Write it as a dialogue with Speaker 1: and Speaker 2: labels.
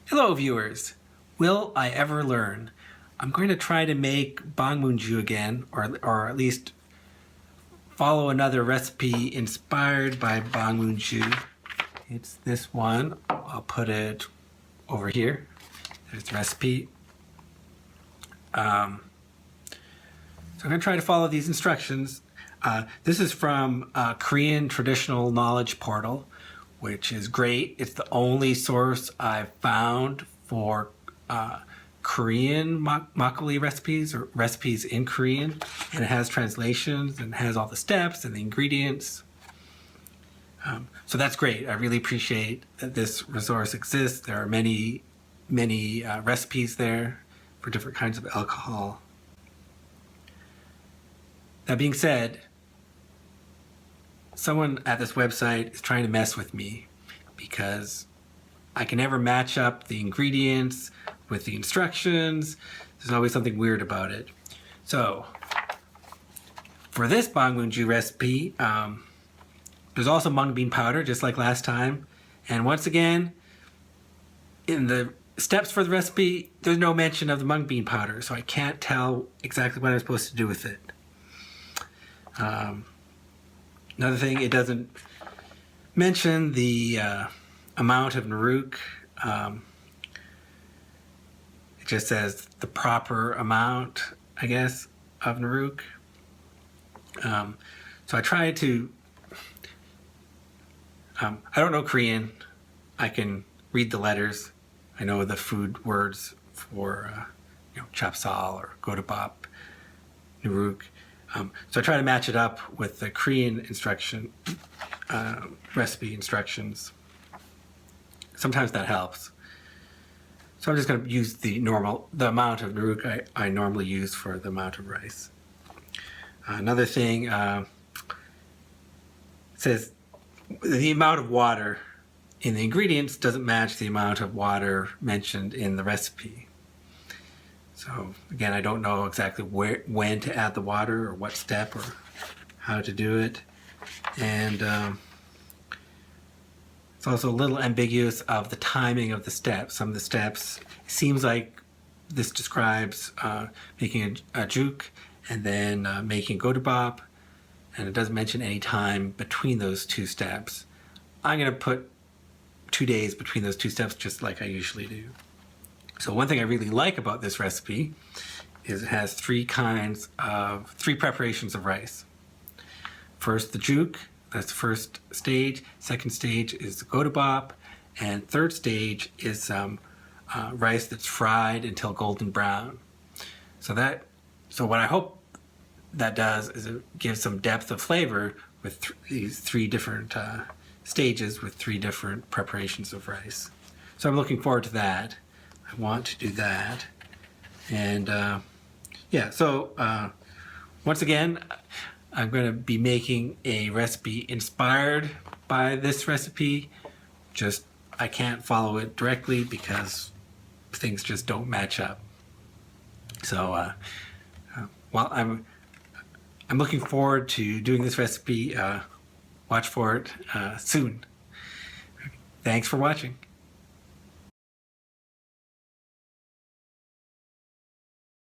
Speaker 1: Hello viewers! Will I ever learn? I'm going to try to make Bangmunju again, or at least follow another recipe inspired by Bangmunju. It's this one. I'll put it over here. There's the recipe. So I'm going to try to follow these instructions. This is from Korean Traditional Knowledge Portal, which is great. It's the only source I've found for Korean makgeolli recipes, or recipes in Korean, and it has translations and has all the steps and the ingredients. So that's great. I really appreciate that this resource exists. There are many recipes there for different kinds of alcohol. That being said, someone at this website is trying to mess with me because I can never match up the ingredients with the instructions. There's always something weird about it. So for this Bangmunju recipe, there's also mung bean powder, just like last time. And once again, in the steps for the recipe, there's no mention of the mung bean powder, so I can't tell exactly what I'm supposed to do with it. Another thing, it doesn't mention the amount of naruk. It just says the proper amount, I guess, of naruk. So I try to, I don't know Korean. I can read the letters. I know the food words for chapsal or godabap, naruk. So I try to match it up with the Korean recipe instructions. Sometimes that helps. So I'm just going to use the amount of naruk I normally use for the amount of rice. Another thing, it says the amount of water in the ingredients doesn't match the amount of water mentioned in the recipe. So again, I don't know exactly when to add the water or what step or how to do it. And it's also a little ambiguous of the timing of the steps. Some of the steps, it seems like this describes making a juk and then making godabap, and it doesn't mention any time between those two steps. I'm going to put 2 days between those two steps, just like I usually do. So one thing I really like about this recipe is it has three preparations of rice. First, the juk, that's the first stage. Second stage is the godabap, and third stage is rice that's fried until golden brown. So what I hope that does is it gives some depth of flavor with these three different stages with three different preparations of rice. So I'm looking forward to that. I want to do that. And once again, I'm going to be making a recipe inspired by this recipe. Just I can't follow it directly because things just don't match up. So I'm looking forward to doing this recipe. Watch for it soon. Thanks for watching.